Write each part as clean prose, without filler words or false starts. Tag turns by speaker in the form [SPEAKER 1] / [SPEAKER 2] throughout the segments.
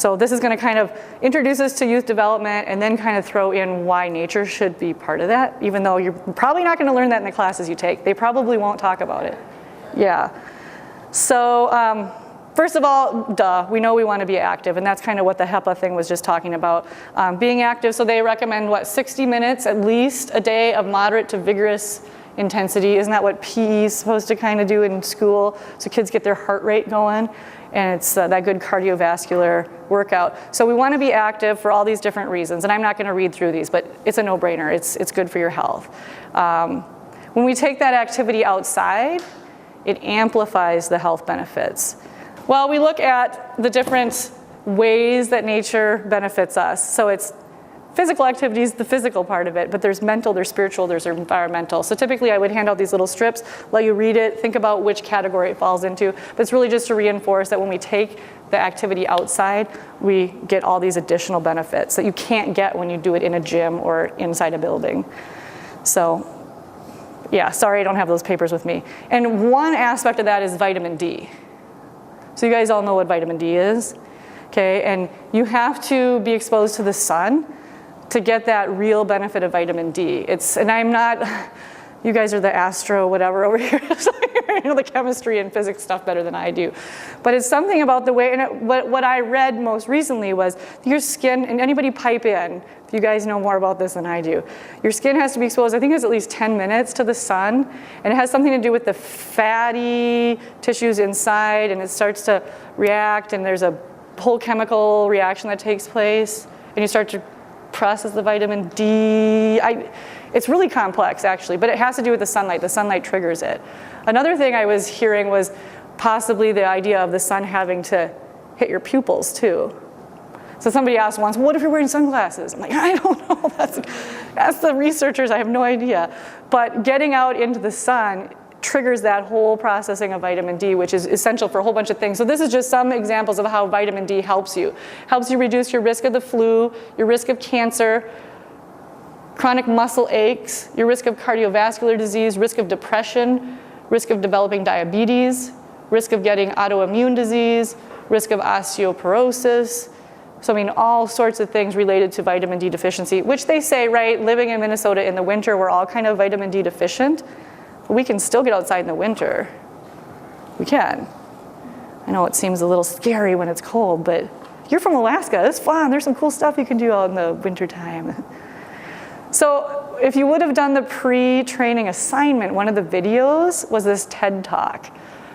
[SPEAKER 1] So this is going to kind of introduce us to youth development and then kind of throw in why nature should be part of that, even though you're probably not going to learn that in the classes you take. They probably won't talk about it. Yeah. So first of all, duh, we know we want to be active, and that's kind of what the HEPA thing was just talking about. Being active, so they recommend, what, 60 minutes at least a day of moderate to vigorous intensity. Isn't that what PE is supposed to kind of do in school? So kids get their heart rate going, and it's that good cardiovascular workout. So we want to be active for all these different reasons, and I'm not going to read through these, but it's a no-brainer. It's good for your health. When we take that activity outside, it amplifies the health benefits. Well, we look at the different ways that nature benefits us. So it's physical activities, the physical part of it, but there's mental, there's spiritual, there's environmental. So typically I would hand out these little strips, let you read it, think about which category it falls into, but it's really just to reinforce that when we take the activity outside, we get all these additional benefits that you can't get when you do it in a gym or inside a building. So yeah, sorry I don't have those papers with me. And one aspect of that is vitamin D. So you guys all know what vitamin D is, okay? And you have to be exposed to the sun to get that real benefit of vitamin D. And I'm not, you guys are the astro whatever over here, so you know the chemistry and physics stuff better than I do. But it's something about the way, and what I read most recently was your skin, and anybody pipe in, if you guys know more about this than I do, your skin has to be exposed, I think it's at least 10 minutes to the sun, and it has something to do with the fatty tissues inside, and it starts to react, and there's a whole chemical reaction that takes place, and you start to process the vitamin D. It's really complex, actually, but it has to do with the sunlight. The sunlight triggers it. Another thing I was hearing was possibly the idea of the sun having to hit your pupils, too. So somebody asked once, what if you're wearing sunglasses? I'm like, I don't know. That's the researchers. I have no idea. But getting out into the sun triggers that whole processing of vitamin D, which is essential for a whole bunch of things. So this is just some examples of how vitamin D helps you. Helps you reduce your risk of the flu, your risk of cancer, chronic muscle aches, your risk of cardiovascular disease, risk of depression, risk of developing diabetes, risk of getting autoimmune disease, risk of osteoporosis. So I mean, all sorts of things related to vitamin D deficiency, which they say, right, living in Minnesota in the winter, we're all kind of vitamin D deficient. We can still get outside in the winter. We can. I know it seems a little scary when it's cold, but you're from Alaska, it's fun. There's some cool stuff you can do out in the winter time. So if you would have done the pre-training assignment, one of the videos was this TED Talk,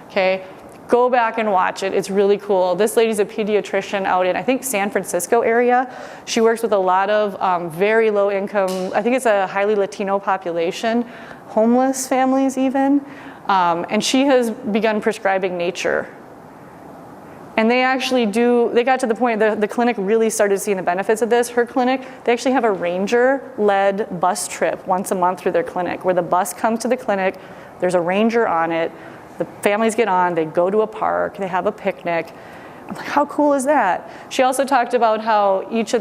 [SPEAKER 1] okay? Go back and watch it, it's really cool. This lady's a pediatrician out in, I think, San Francisco area. She works with a lot of very low income, I think it's a highly Latino population, homeless families even, and she has begun prescribing nature. And they actually they got to the point, the clinic really started seeing the benefits of this. Her clinic, they actually have a ranger-led bus trip once a month through their clinic, where the bus comes to the clinic, there's a ranger on it, the families get on, they go to a park, they have a picnic. I'm like, how cool is that? She also talked about how each of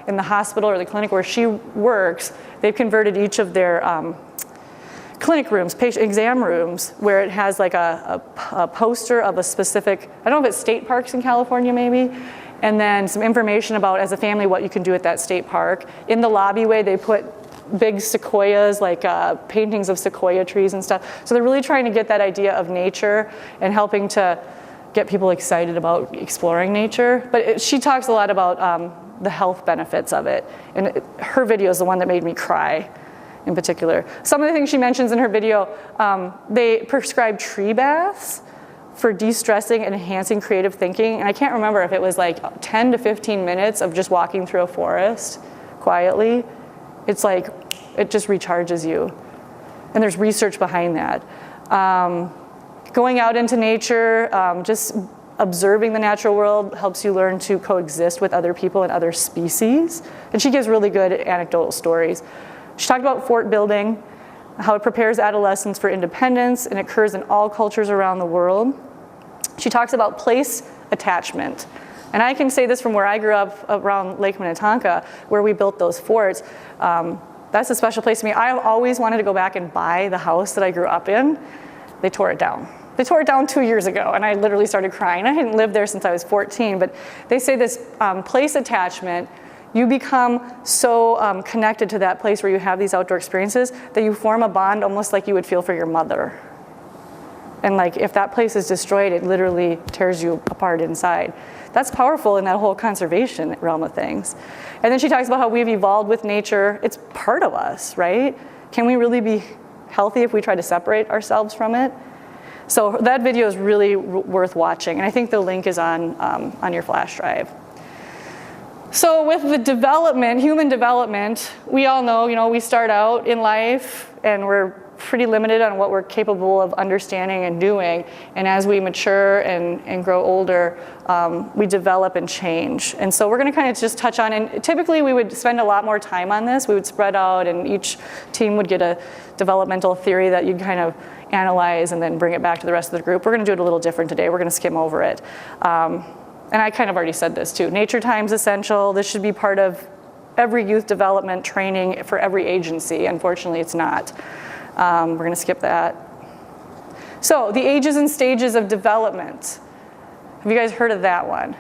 [SPEAKER 1] in the hospital or the clinic where she works, they've converted each of their clinic rooms, patient exam rooms, where it has like a poster of a specific, I don't know if it's state parks in California maybe, and then some information about, as a family, what you can do at that state park. In the lobbyway, they put big sequoias, like paintings of sequoia trees and stuff. So they're really trying to get that idea of nature and helping to get people excited about exploring nature. But she talks a lot about the health benefits of it. And her video is the one that made me cry in particular. Some of the things she mentions in her video, they prescribe tree baths for de-stressing and enhancing creative thinking. And I can't remember if it was like 10 to 15 minutes of just walking through a forest quietly. It's like, it just recharges you. And there's research behind that. Going out into nature, just observing the natural world helps you learn to coexist with other people and other species. And she gives really good anecdotal stories. She talked about fort building, how it prepares adolescents for independence and occurs in all cultures around the world. She talks about place attachment. And I can say this from where I grew up around Lake Minnetonka, where we built those forts. That's a special place to me. I've always wanted to go back and buy the house that I grew up in. They tore it down. They tore it down 2 years ago, and I literally started crying. I hadn't lived there since I was 14, but they say this place attachment, you become so connected to that place where you have these outdoor experiences that you form a bond almost like you would feel for your mother. And like if that place is destroyed, it literally tears you apart inside. That's powerful in that whole conservation realm of things. And then she talks about how we've evolved with nature. It's part of us, right? Can we really be healthy if we try to separate ourselves from it? So that video is really worth watching, and I think the link is on your flash drive. So with the development, human development, we all know, we start out in life and we're pretty limited on what we're capable of understanding and doing, and as we mature and grow older, we develop and change. And so we're going to kind of just touch on, and typically we would spend a lot more time on this. We would spread out, and each team would get a developmental theory that you'd kind of analyze and then bring it back to the rest of the group. We're going to do it a little different today. We're going to skim over it. And I kind of already said this too. Nature time's essential. This should be part of every youth development training for every agency. Unfortunately, it's not. We're going to skip that. So the ages and stages of development. Have you guys heard of that one?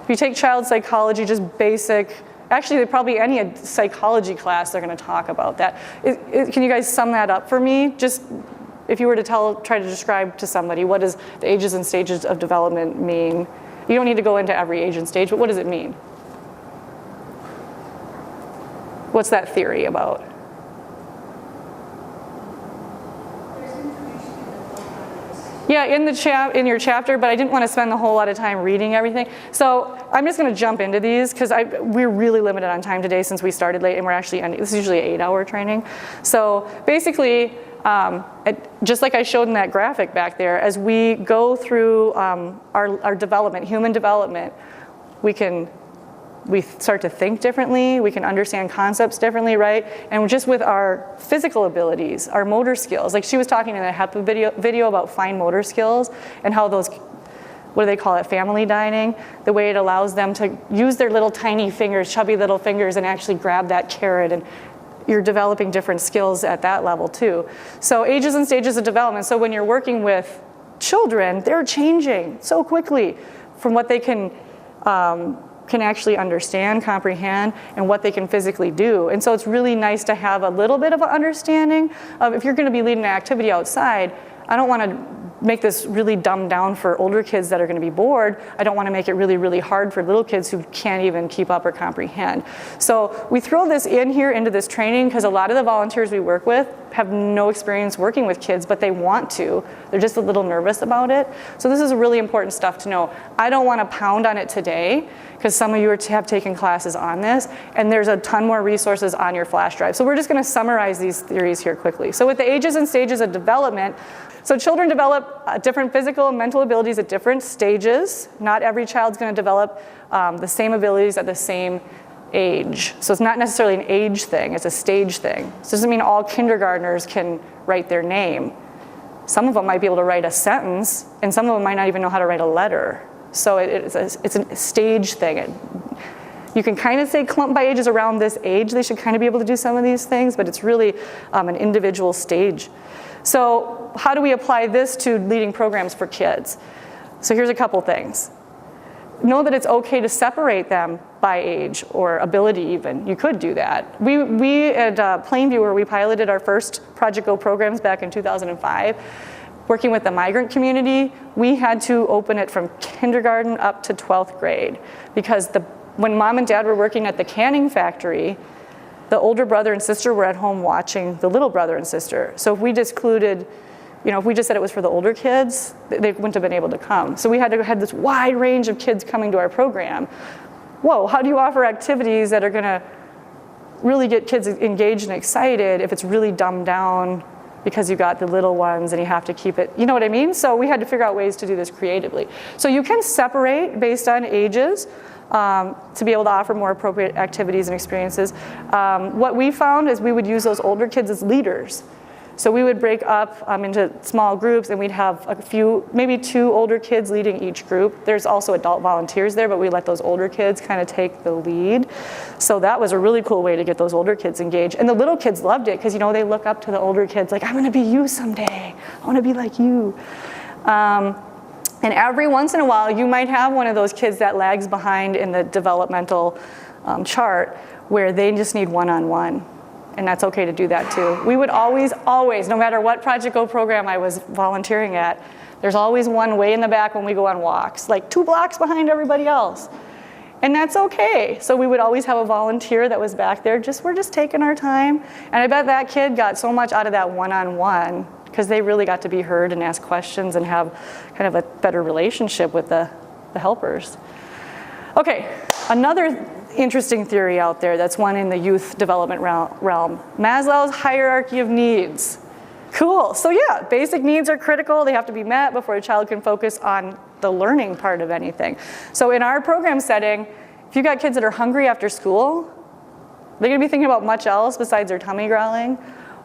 [SPEAKER 1] If you take child psychology, just basic, actually probably any psychology class, they're going to talk about that. Can you guys sum that up for me? Just if you were to try to describe to somebody, what does the ages and stages of development mean? You don't need to go into every age and stage, but what does it mean? What's that theory about? Yeah, in your chapter, but I didn't want to spend a whole lot of time reading everything. So I'm just going to jump into these because we're really limited on time today since we started late, and we're actually ending. This is usually an 8-hour training. So basically, just like I showed in that graphic back there, as we go through our development, human development, we start to think differently, we can understand concepts differently, right? And just with our physical abilities, our motor skills, like she was talking in the HEPA video about fine motor skills and how those, what do they call it, family dining, the way it allows them to use their little tiny fingers, chubby little fingers, and actually grab that carrot, and you're developing different skills at that level too. So ages and stages of development. So when you're working with children, they're changing so quickly from what they can actually understand, comprehend, and what they can physically do. And so it's really nice to have a little bit of an understanding of, if you're going to be leading an activity outside, I don't want to make this really dumbed down for older kids that are going to be bored. I don't want to make it really, really hard for little kids who can't even keep up or comprehend. So we throw this in here into this training because a lot of the volunteers we work with have no experience working with kids, but they want to. They're just a little nervous about it. So this is really important stuff to know. I don't want to pound on it today because some of you have taken classes on this, and there's a ton more resources on your flash drive. So we're just going to summarize these theories here quickly. So with the ages and stages of development, so children develop different physical and mental abilities at different stages. Not every child's going to develop the same abilities at the same age. So it's not necessarily an age thing, it's a stage thing. So it doesn't mean all kindergartners can write their name. Some of them might be able to write a sentence, and some of them might not even know how to write a letter. So it's a stage thing. You can kind of say clump by ages around this age, they should kind of be able to do some of these things, but it's really an individual stage. So how do we apply this to leading programs for kids? So here's a couple things. Know that it's okay to separate them by age or ability even. You could do that. We at Plainview, where we piloted our first Project Go programs back in 2005, working with the migrant community, we had to open it from kindergarten up to 12th grade because when mom and dad were working at the canning factory, the older brother and sister were at home watching the little brother and sister. So if we just excluded, if we just said it was for the older kids, they wouldn't have been able to come. So we had to have this wide range of kids coming to our program. Whoa, how do you offer activities that are gonna really get kids engaged and excited if it's really dumbed down because you got the little ones and you have to keep it, you know what I mean? So we had to figure out ways to do this creatively. So you can separate based on ages to be able to offer more appropriate activities and experiences. What we found is we would use those older kids as leaders. So we would break up into small groups, and we'd have a few, maybe 2 older kids leading each group. There's also adult volunteers there, but we let those older kids kind of take the lead. So that was a really cool way to get those older kids engaged. And the little kids loved it because, you know, they look up to the older kids like, I'm going to be you someday. I want to be like you. And every once in a while, you might have one of those kids that lags behind in the developmental chart where they just need one-on-one. And that's okay to do that too. We would always, no matter what Project Go program I was volunteering at, there's always one way in the back when we go on walks, like 2 blocks behind everybody else. And that's okay. So we would always have a volunteer that was back there, we're just taking our time. And I bet that kid got so much out of that one-on-one because they really got to be heard and ask questions and have kind of a better relationship with the helpers. Okay, another interesting theory out there that's one in the youth development realm, Maslow's hierarchy of needs. Cool, so yeah, basic needs are critical. They have to be met before a child can focus on the learning part of anything. So in our program setting, if you got kids that are hungry after school, they're gonna be thinking about much else besides their tummy growling.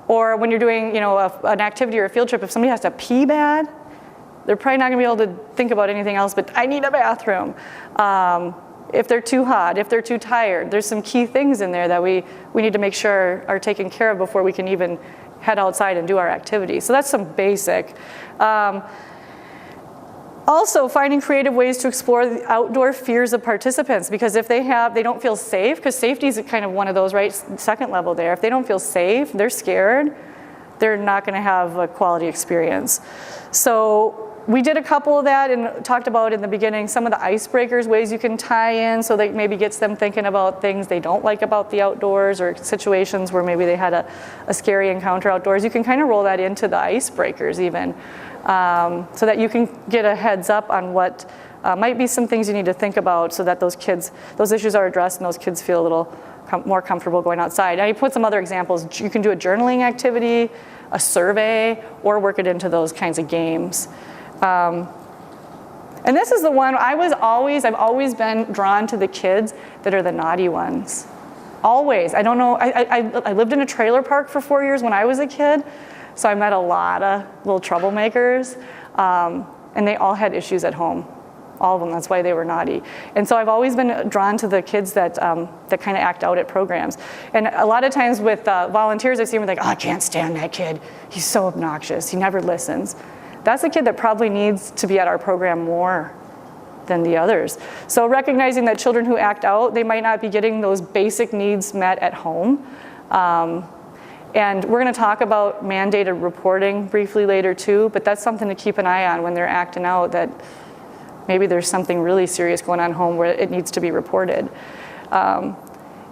[SPEAKER 1] Or when you're doing, you know, an activity or a field trip, if somebody has to pee bad, they're probably not gonna be able to think about anything else but I need a bathroom. If they're too hot, if they're too tired, there's some key things in there that we need to make sure are taken care of before we can even head outside and do our activity. So that's some basic. Also, finding creative ways to explore the outdoor fears of participants, because if they don't feel safe, because safety is kind of one of those, right, second level there. If they don't feel safe, they're scared, they're not gonna have a quality experience. So we did a couple of that and talked about in the beginning some of the icebreakers, ways you can tie in so that maybe gets them thinking about things they don't like about the outdoors or situations where maybe they had a scary encounter outdoors. You can kind of roll that into the icebreakers even so that you can get a heads up on what might be some things you need to think about so that those issues are addressed and those kids feel a little more comfortable going outside. Now you put some other examples. You can do a journaling activity, a survey, or work it into those kinds of games. And this is the one I've always been drawn to the kids that are the naughty ones. Always. I don't know, I lived in a trailer park for 4 years when I was a kid, so I met a lot of little troublemakers, and they all had issues at home. All of them, that's why they were naughty. And so I've always been drawn to the kids that kind of act out at programs. And a lot of times with volunteers, I see them like, oh, I can't stand that kid. He's so obnoxious, he never listens. That's a kid that probably needs to be at our program more than the others. So recognizing that children who act out, they might not be getting those basic needs met at home. And we're gonna talk about mandated reporting briefly later too, but that's something to keep an eye on when they're acting out, that maybe there's something really serious going on home where it needs to be reported.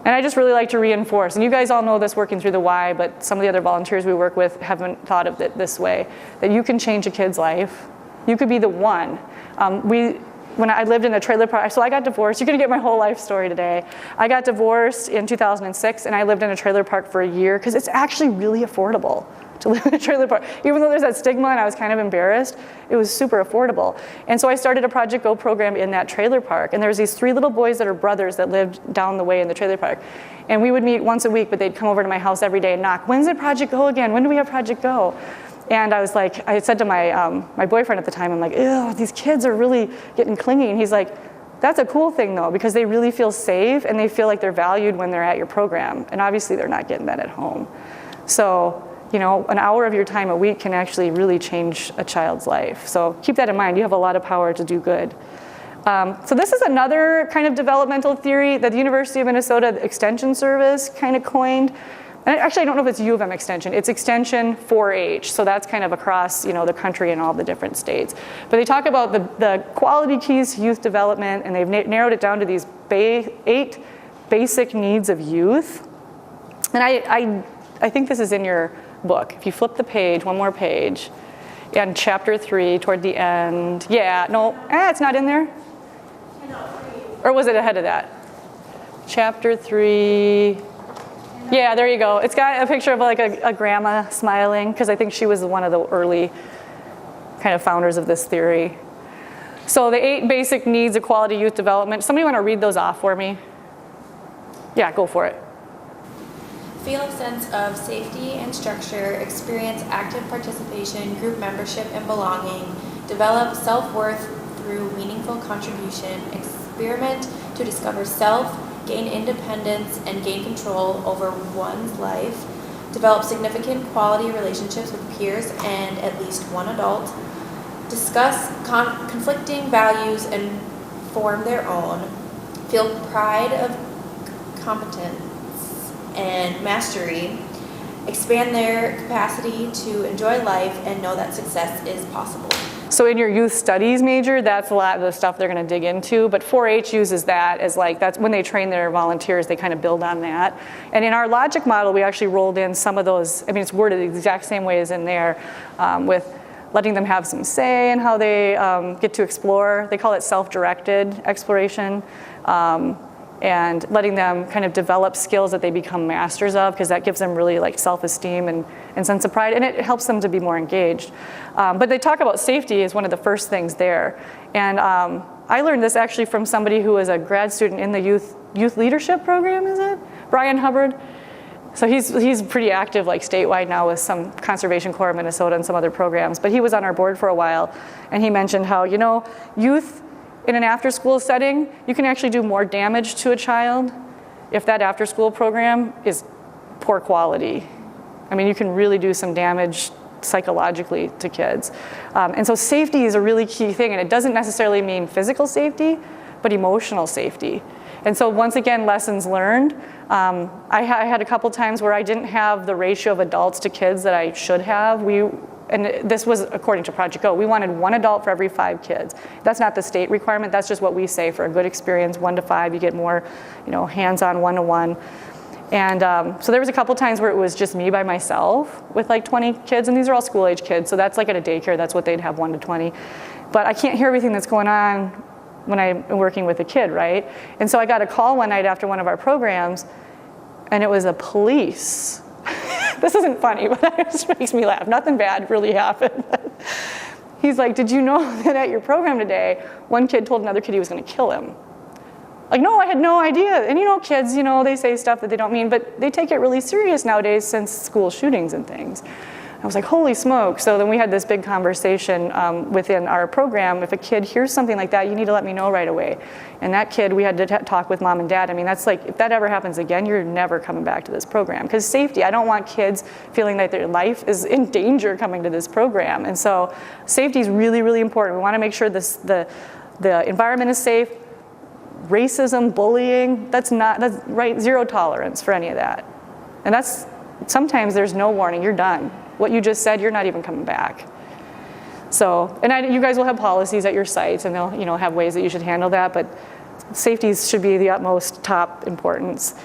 [SPEAKER 1] And I just really like to reinforce, and you guys all know this working through the Y, but some of the other volunteers we work with haven't thought of it this way, that you can change a kid's life. You could be the one. When I lived in a trailer park, so I got divorced. You're gonna get my whole life story today. I got divorced in 2006, and I lived in a trailer park for a year, because it's actually really affordable to live in a trailer park. Even though there's that stigma and I was kind of embarrassed, it was super affordable. And so I started a Project Go program in that trailer park. And there was these 3 little boys that are brothers that lived down the way in the trailer park. And we would meet once a week, but they'd come over to my house every day and knock, when's it Project Go again? When do we have Project Go? And I was like, I said to my, my boyfriend at the time, I'm like, ew, these kids are really getting clingy. And he's like, that's a cool thing though, because they really feel safe and they feel like they're valued when they're at your program. And obviously they're not getting that at home. So, you know, an hour of your time a week can actually really change a child's life. So keep that in mind. You have a lot of power to do good. So this is another kind of developmental theory that the University of Minnesota Extension Service kind of coined. And actually, I don't know if it's U of M Extension. It's Extension 4-H. So that's kind of across, you know, the country and all the different states. But they talk about the quality keys to youth development, and they've narrowed it down to these 8 basic needs of youth. And I think this is in your book. If you flip the page, one more page, and chapter 3 toward the end. Yeah, no, it's not in there. Or was it ahead of that? Chapter 3. Yeah, there you go. It's got a picture of like a grandma smiling, because I think she was one of the early kind of founders of this theory. So the 8 basic needs of quality youth development. Somebody want to read those off for me? Yeah, go for it.
[SPEAKER 2] feel a sense of safety and structure, experience active participation, group membership, and belonging, develop self-worth through meaningful contribution, experiment to discover self, gain independence, and gain control over one's life, develop significant quality relationships with peers and at least one adult, discuss conflicting values and form their own, feel pride of competence and mastery, expand their capacity to enjoy life, and know that success is possible.
[SPEAKER 1] So in your youth studies major, that's a lot of the stuff they're going to dig into, but 4-H uses that as like, that's when they train their volunteers, they kind of build on that. And in our logic model, we actually rolled in some of those, I mean, it's worded the exact same way as in there, with letting them have some say in how they get to explore. They call it self-directed exploration. And letting them kind of develop skills that they become masters of, because that gives them really like self-esteem and sense of pride, and it helps them to be more engaged. But they talk about safety as one of the first things there. And I learned this actually from somebody who was a grad student in the youth leadership program, is it? Brian Hubbard. So he's pretty active like statewide now with some Conservation Corps of Minnesota and some other programs, but he was on our board for a while, and he mentioned how, you know, youth in an after-school setting, you can actually do more damage to a child if that after-school program is poor quality. I mean, you can really do some damage psychologically to kids. And so safety is a really key thing, and it doesn't necessarily mean physical safety, but emotional safety. And so once again, lessons learned. I had a couple times where I didn't have the ratio of adults to kids that I should have. And this was according to Project Go. We wanted 1 adult for every 5 kids. That's not the state requirement. That's just what we say for a good experience. 1 to 5, you get more, you know, hands-on 1-to-1. And so there was a couple times where it was just me by myself with like 20 kids, and these are all school-age kids. So that's like at a daycare. That's what they'd have, 1 to 20. But I can't hear everything that's going on when I'm working with a kid, right? And so I got a call one night after one of our programs, and it was a police. This isn't funny, but it just makes me laugh. Nothing bad really happened. He's like, did you know that at your program today, one kid told another kid he was going to kill him? Like, no, I had no idea. And you know, kids, you know, they say stuff that they don't mean, but they take it really serious nowadays since school shootings and things. I was like, holy smoke. So then we had this big conversation within our program. If a kid hears something like that, you need to let me know right away. And that kid, we had to talk with mom and dad. I mean, that's like, if that ever happens again, you're never coming back to this program. Because safety, I don't want kids feeling like their life is in danger coming to this program. And so safety is really, really important. We want to make sure the environment is safe. Racism, bullying, that's right, 0 tolerance for any of that. And that's, sometimes there's no warning, you're done. What you just said, you're not even coming back. So, and you guys will have policies at your sites, and they'll, you know, have ways that you should handle that, but safety should be the utmost top importance.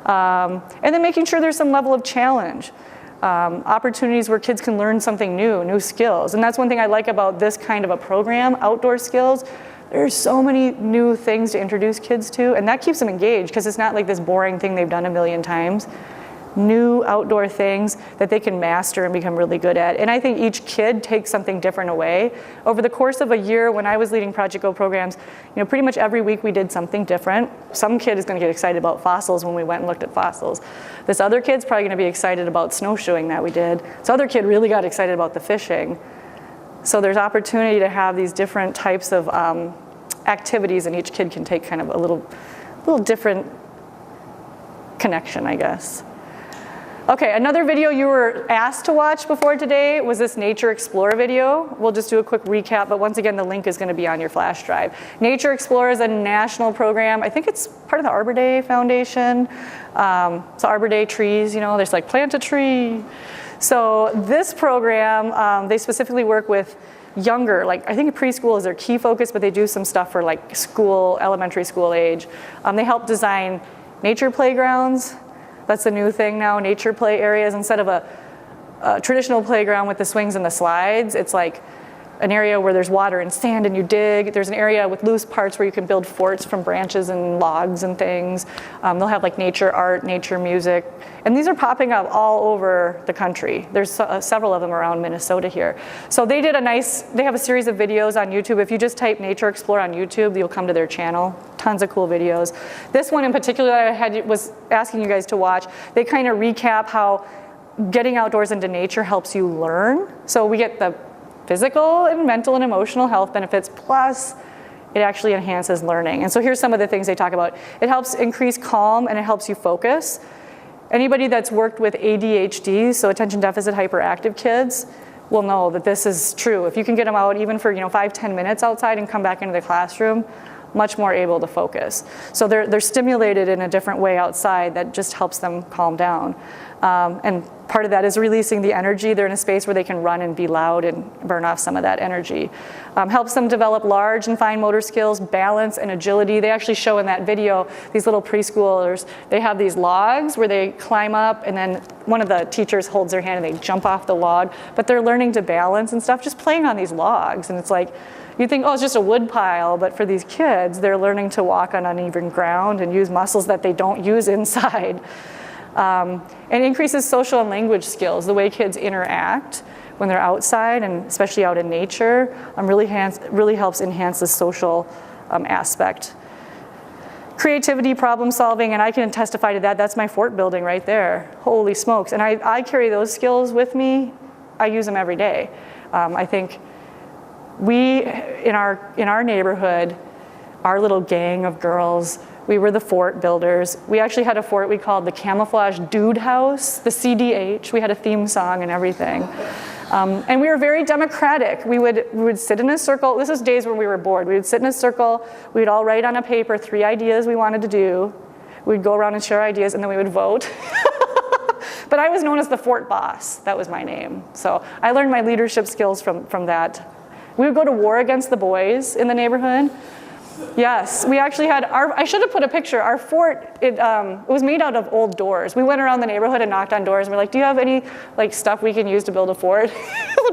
[SPEAKER 1] And then making sure there's some level of challenge. Opportunities where kids can learn something new skills. And that's one thing I like about this kind of a program, outdoor skills. There's so many new things to introduce kids to, and that keeps them engaged, because it's not like this boring thing they've done a million times. New outdoor things that they can master and become really good at. And I think each kid takes something different away. Over the course of a year, when I was leading Project Go programs, you know, pretty much every week we did something different. Some kid is going to get excited about fossils when we went and looked at fossils. This other kid's probably going to be excited about snowshoeing that we did. This other kid really got excited about the fishing. So there's opportunity to have these different types of activities, and each kid can take kind of a little different connection, I guess. Okay, another video you were asked to watch before today was this Nature Explorer video. We'll just do a quick recap, but once again, the link is going to be on your flash drive. Nature Explorer is a national program. I think it's part of the Arbor Day Foundation. So Arbor Day trees, you know, there's like plant a tree. So this program, they specifically work with younger, like I think preschool is their key focus, but they do some stuff for like school, elementary school age. They help design nature playgrounds. That's the new thing now, nature play areas. Instead of a traditional playground with the swings and the slides, it's like an area where there's water and sand and you dig. There's an area with loose parts where you can build forts from branches and logs and things. They'll have like nature art, nature music. And these are popping up all over the country. There's several of them around Minnesota here. So they have a series of videos on YouTube. If you just type Nature Explore on YouTube, you'll come to their channel. Tons of cool videos. This one in particular that I was asking you guys to watch, they kind of recap how getting outdoors into nature helps you learn. So we get the physical and mental and emotional health benefits, plus it actually enhances learning. And so here's some of the things they talk about. It helps increase calm and it helps you focus. Anybody that's worked with ADHD, so attention deficit hyperactive kids, will know that this is true. If you can get them out even for 5-10 minutes outside and come back into the classroom, much more able to focus. So they're stimulated in a different way outside that just helps them calm down. And part of that is releasing the energy. They're in a space where they can run and be loud and burn off some of that energy. Helps them develop large and fine motor skills, balance, and agility. They actually show in that video, these little preschoolers, they have these logs where they climb up and then one of the teachers holds their hand and they jump off the log, but they're learning to balance and stuff just playing on these logs. And it's like, you think, oh, it's just a wood pile, but for these kids, they're learning to walk on uneven ground and use muscles that they don't use inside. And increases social and language skills, the way kids interact when they're outside and especially out in nature, really helps enhance the social aspect. Creativity, problem solving, and I can testify to that. That's my fort building right there. Holy smokes. And I carry those skills with me. I use them every day. I think we, in our neighborhood, our little gang of girls, we were the fort builders. We actually had a fort we called the Camouflage Dude House, the CDH. We had a theme song and everything. And we were very democratic. We would sit in a circle. This is days when we were bored. We would sit in a circle. We'd all write on a paper 3 ideas we wanted to do. We'd go around and share ideas, and then we would vote. But I was known as the fort boss. That was my name. So I learned my leadership skills from that. We would go to war against the boys in the neighborhood. Yes, we actually had I should have put a picture. Our fort, it was made out of old doors. We went around the neighborhood and knocked on doors and we're like, do you have any stuff we can use to build a fort?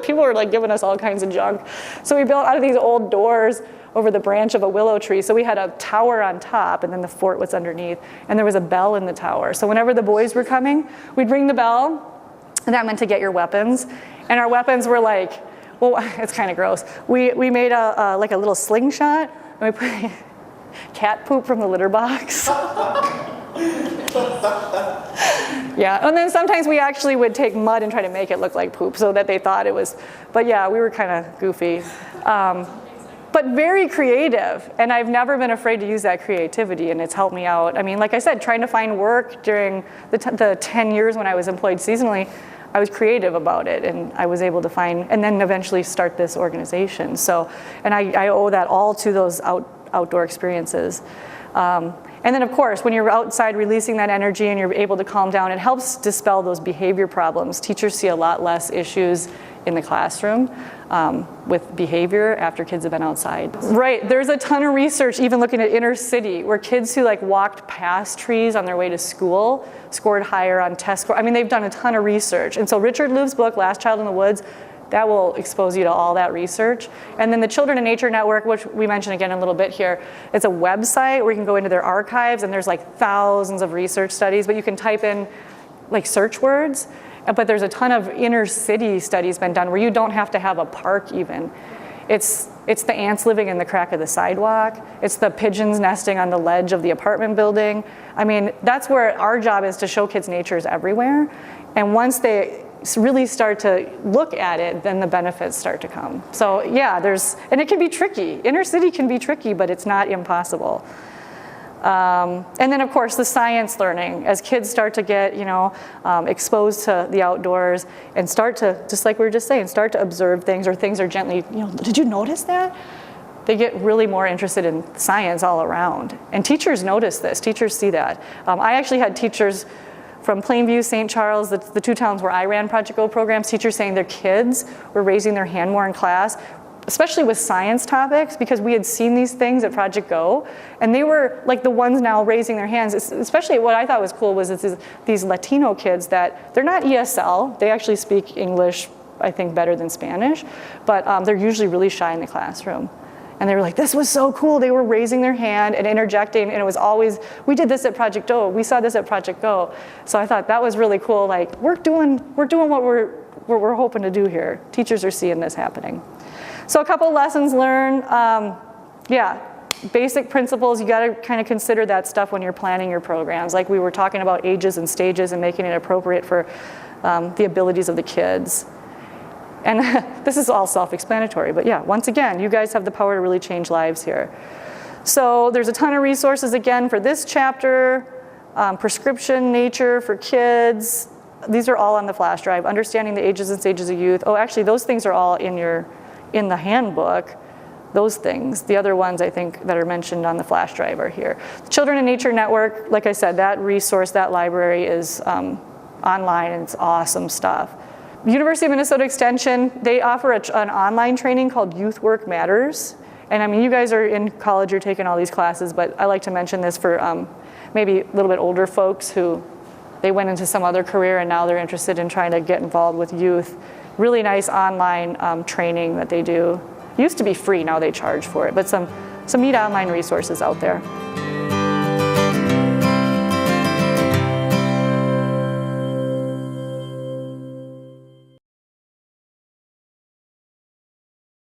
[SPEAKER 1] People were giving us all kinds of junk. So we built out of these old doors over the branch of a willow tree. So we had a tower on top and then the fort was underneath. And there was a bell in the tower. So whenever the boys were coming, we'd ring the bell and that meant to get your weapons. And our weapons were well, it's kind of gross. We made a little slingshot. And we put cat poop from the litter box. Yeah, and then sometimes we actually would take mud and try to make it look like poop so that they thought it was, but yeah, we were kind of goofy. But very creative, and I've never been afraid to use that creativity, and it's helped me out. I mean, like I said, trying to find work during the 10 years when I was employed seasonally, I was creative about it, and I was able to find, and then eventually start this organization. So, and I owe that all to those outdoor experiences. And then of course, when you're outside releasing that energy and you're able to calm down, it helps dispel those behavior problems. Teachers see a lot less issues in the classroom with behavior after kids have been outside. Right, there's a ton of research even looking at inner city where kids who walked past trees on their way to school scored higher on test score. I mean, they've done a ton of research. And so Richard Louve's book, Last Child in the Woods, that will expose you to all that research. And then the Children in Nature Network, which we mentioned again in a little bit here, it's a website where you can go into their archives and there's thousands of research studies, but you can type in search words. But there's a ton of inner city studies been done where you don't have to have a park even. It's the ants living in the crack of the sidewalk. It's the pigeons nesting on the ledge of the apartment building. I mean, that's where our job is to show kids nature is everywhere. And once they really start to look at it, then the benefits start to come. So yeah, and it can be tricky. Inner city can be tricky, but it's not impossible. And then of course the science learning, as kids start to get exposed to the outdoors and start to, just like we were just saying, start to observe things, or things are gently, did you notice that? They get really more interested in science all around. And teachers notice this, teachers see that. I actually had teachers from Plainview, St. Charles, the 2 towns where I ran Project Go programs, teachers saying their kids were raising their hand more in class, especially with science topics, because we had seen these things at Project Go, and they were the ones now raising their hands. Especially what I thought was cool was these Latino kids that they're not ESL, they actually speak English I think, better than Spanish, but they're usually really shy in the classroom. And they were like, this was so cool. They were raising their hand and interjecting, and it was always, we did this at Project O, we saw this at Project Go. So I thought that was really cool. Like, we're doing what we're hoping to do here. Teachers are seeing this happening. So a couple lessons learned. Basic principles, you gotta kind of consider that stuff when you're planning your programs. Like we were talking about ages and stages and making it appropriate for the abilities of the kids. And this is all self-explanatory, but yeah, once again, you guys have the power to really change lives here. So there's a ton of resources again for this chapter, prescription nature for kids. These are all on the flash drive. Understanding the ages and stages of youth. Oh, actually, those things are all in the handbook. Those things. The other ones I think that are mentioned on the flash drive are here. The Children in Nature Network, like I said, that resource, that library is online and it's awesome stuff. University of Minnesota Extension, they offer an online training called Youth Work Matters. And I mean, you guys are in college, you're taking all these classes, but I like to mention this for maybe a little bit older folks who they went into some other career and now they're interested in trying to get involved with youth. Really nice online training that they do. Used to be free, now they charge for it, but some neat online resources out there.